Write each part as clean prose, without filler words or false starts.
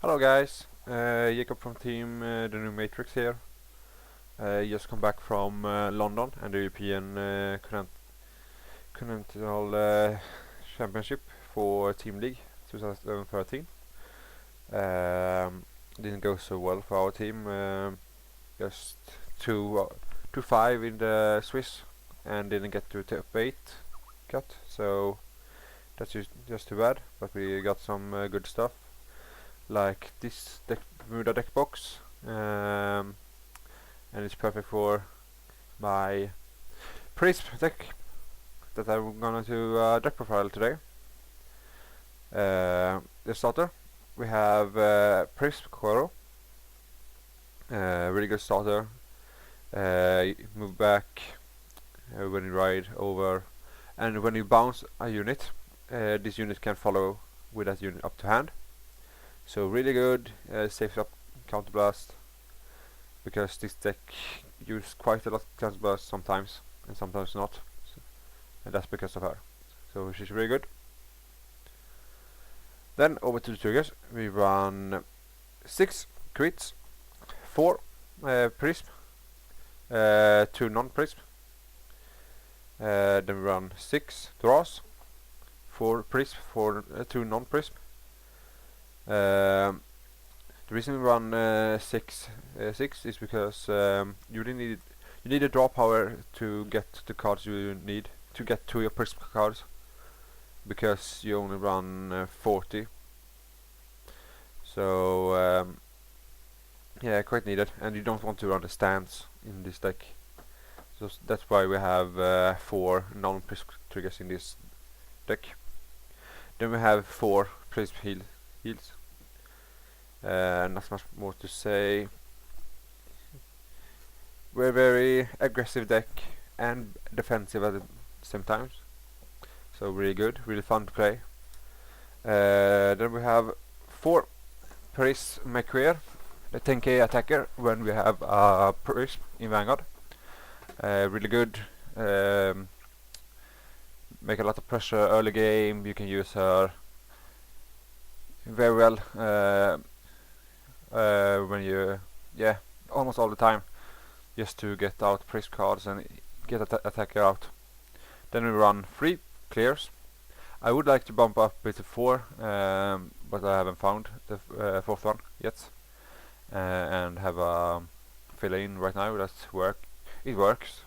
Hello guys, Jacob from team The New Matrix here. Just come back from London and the European Continental Championship for Team League 2013. Didn't go so well for our team. Just 2-5 in the Swiss and didn't get to top 8 cut. So that's just too bad. But we got some good stuff, like this Bermuda deck box, and it's perfect for my Prism deck that I'm gonna do deck profile today. The starter, we have Prism Coro, really good starter. Move back when you ride over, and when you bounce a unit, this unit can follow with that unit up to hand. So really good, saves up counterblast, because this deck uses quite a lot of counterblast sometimes, and sometimes not, so, and that's because of her. So she's really good. Then over to the triggers, we run 6 crits, 4 prism, 2 non-prism, then we run 6 draws, 4 prism, 2 non-prism. The reason we run 6 is because you need a draw power to get the cards you need to get to your prism cards, because you only run 40. So yeah, quite needed, and you don't want to run the stands in this deck. So that's why we have 4 non-prism triggers in this deck. Then we have 4 prism heals. Not much more to say. We're a very aggressive deck and defensive at the same time, so really good, really fun to play. Then we have 4 Prism McQueer, the 10k attacker when we have a Prism in Vanguard. Really good, make a lot of pressure early game. You can use her very well when you, almost all the time, just to get out Prism cards and get attacker out. Then we run 3 clears. I would like to bump up it to 4, but I haven't found the 4th one yet, and have a fill in right now. It works,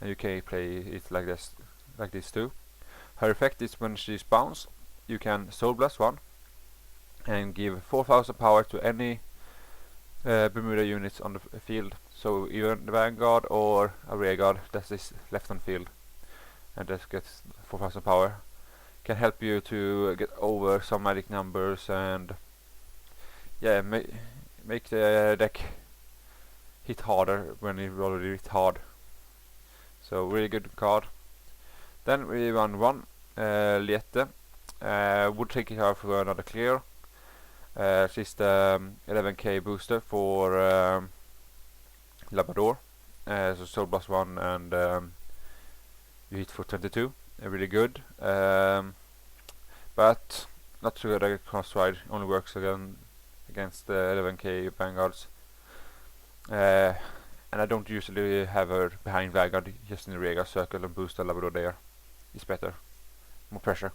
and you can play it like this too. Her effect is when she spawns, you can Soul Blast 1 and give 4000 power to any Bermuda units on the field. So even the Vanguard or a rear guard that is left on field, and that gets 4000 power. Can help you to get over some magic numbers, and make the deck hit harder when it already hit hard. So really good card. Then we run 1 Liette. Would take her for another clear. She's the 11k booster for Labrador. So Soul Blast 1 and you hit for 22. Really good. But not so good at cross ride. Only works against the 11k Vanguards. And I don't usually have her behind Vanguard, just in the rear guard circle and boost the Labrador there. It's better. More pressure.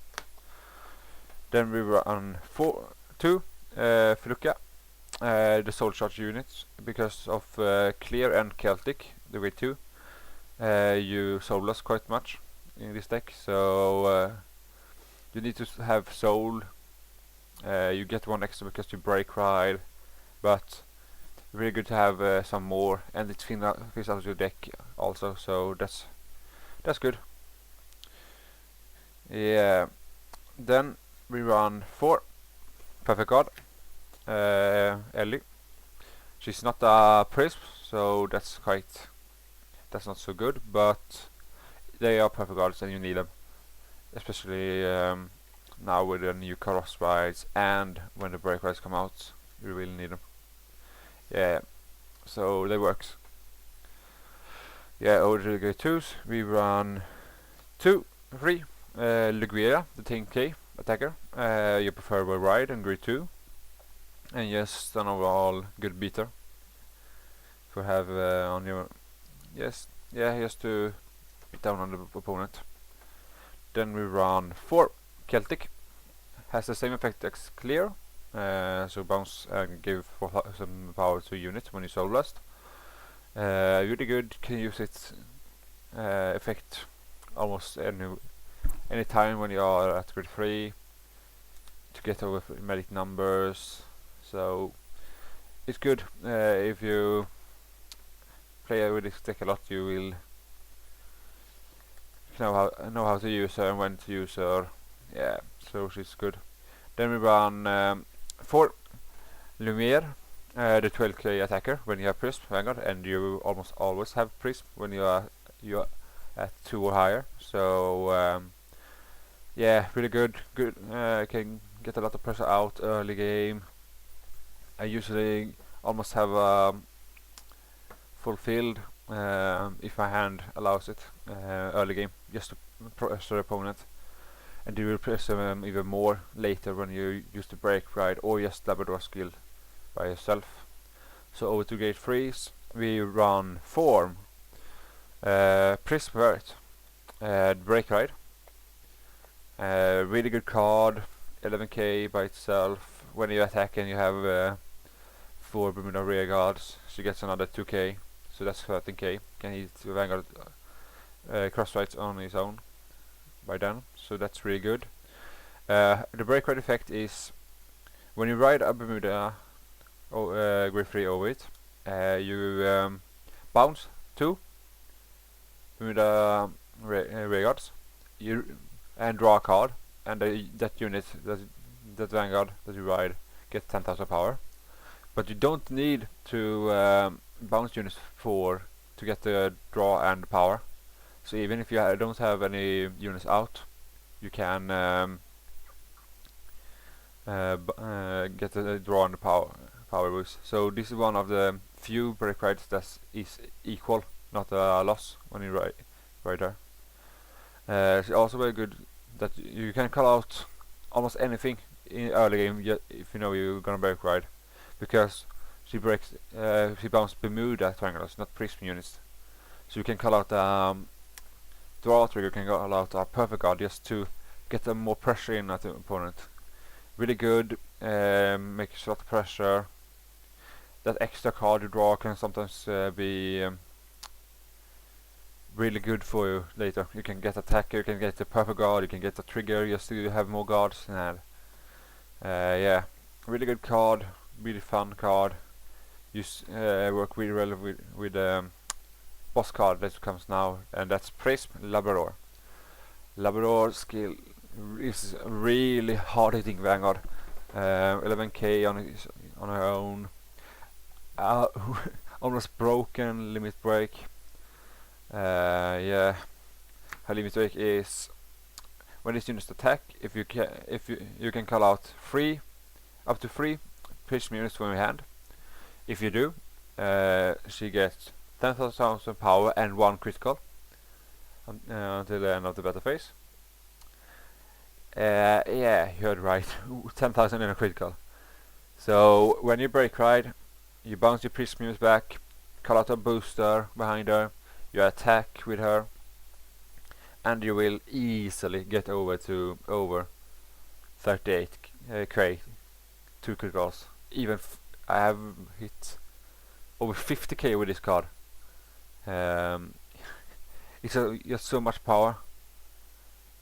Then we run 2 Feluca, the Soul Charge units, because of Clear and Celtic, the way 2. You Soul Blast quite much in this deck, so you need to have Soul. You get 1 extra because you break ride, but really good to have some more, and it fills out your deck also, so that's good. Yeah. Then we run 4 Perfect Guard. Ellie. She's not a Prism, so that's not so good, but they are perfect guards and you need them, especially now with the new cross rides, and when the break rides come out, you really need them. Yeah, so they works. Yeah, over to the grade 2s, we run 3 Liguria, the 10k attacker. You prefer a ride in grade 2. and just an overall good beater to have on your just to beat down on the opponent. Then we run 4 Celtic, has the same effect as clear, so bounce and give some power to unit when you soul blast. Really good, can use its effect almost any time when you are at grid 3 to get over medic numbers. So it's good. If you play with this deck a lot, you will know how to use her and when to use her. Yeah, so she's good. Then we run 4 Lumiere, the 12k attacker when you have Prism Vanguard, and you almost always have Prism when you are at 2 or higher. So yeah, really good. Can get a lot of pressure out early game. I usually almost have full field if my hand allows it early game, just to pressure the opponent, and you will pressure them even more later when you use the break ride or just Labrador skill by yourself. So over to gate 3s, we run Form, Prism Vert, break ride, really good card, 11k by itself. When you attack and you have 4 Bermuda rear guards, she gets another 2k, so that's 13k. Can hit Vanguard cross rights on his own by then, so that's really good. The break ride effect is when you ride a Bermuda grade 3 over it, you bounce 2 Bermuda rear guards, and draw a card, and that unit, that Vanguard that you ride, get 10,000 power. But you don't need to bounce units 4 to get the draw and power. So even if you don't have any units out, you can get the draw and the power boost. So this is one of the few break rides that is equal, not a loss when you ride her. It's also very good that you can call out almost anything in early game if you know you're gonna break ride, because she bounces Bermuda triangles, not Prism units. So you can call out draw trigger, you can call out a perfect guard just to get more pressure in at the opponent. Really good, makes a lot of pressure. That extra card you draw can sometimes be really good for you later. You can get attacker, you can get the perfect guard, you can get a trigger just to have more guards. And yeah, really good card, really fun card. You work really well with boss card that comes now, and that's Prism Labrador. Labrador skill is really hard hitting Vanguard. 11k on her own. Almost broken limit break. Yeah, her limit break is when this units attack. If you can call out up to 3 Prism units from your hand. If you do, she gets 10,000 power and 1 critical until the end of the battle phase. Yeah, you heard right. 10,000 and a critical. So when you break ride, you bounce your Prism units back, call out a booster behind her, you attack with her, and you will easily get over 38k, 2 criticals. Even I have hit over 50k with this card. It's just so much power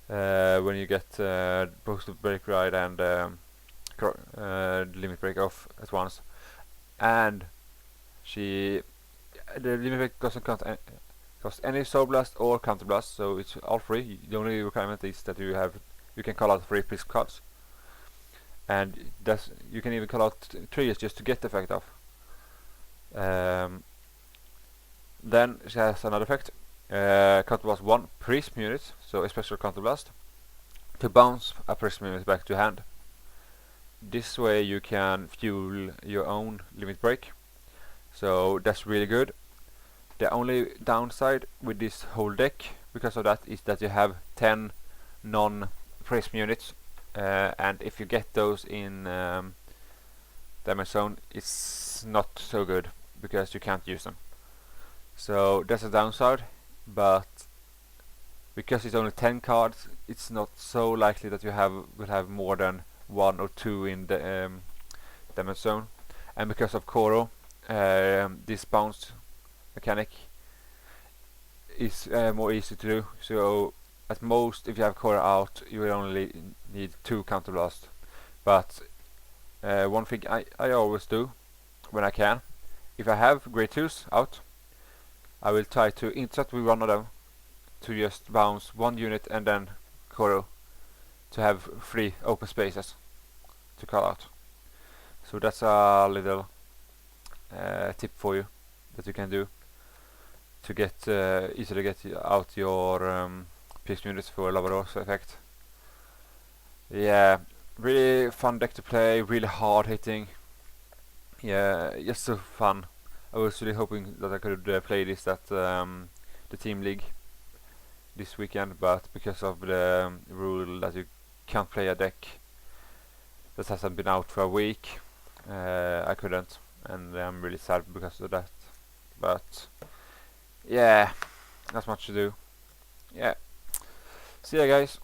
when you get both the break ride and limit break off at once. And the limit break doesn't cost any soul blast or counter blast, so it's all free. The only requirement is that you can call out 3 Prism cards, and you can even call out 3 just to get the effect off. Then she has another effect, counter blast 1 Prism unit, so a special counter blast, to bounce a Prism unit back to hand. This way you can fuel your own limit break, so that's really good. The only downside with this whole deck, because of that, is that you have 10 non-Prism units, and if you get those in damage zone, it's not so good because you can't use them. So that's a downside, but because it's only 10 cards, it's not so likely that you will have more than 1 or 2 in the damage zone. And because of Koro, this bounce mechanic is more easy to do. So at most, if you have Koro out, you will only need 2 counterblast. But one thing I always do when I can, if I have grade 2s out, I will try to intercept with one of them to just bounce 1 unit and then Koro to have 3 open spaces to call out. So that's a little tip for you that you can do to get easily get out your Prism units for Lavaros effect. Yeah, really fun deck to play, really hard hitting. Yeah, just so fun. I was really hoping that I could play this at the team league this weekend, but because of the rule that you can't play a deck that hasn't been out for a week, I couldn't, and I'm really sad because of that. But yeah, not much to do. Yeah, see ya guys.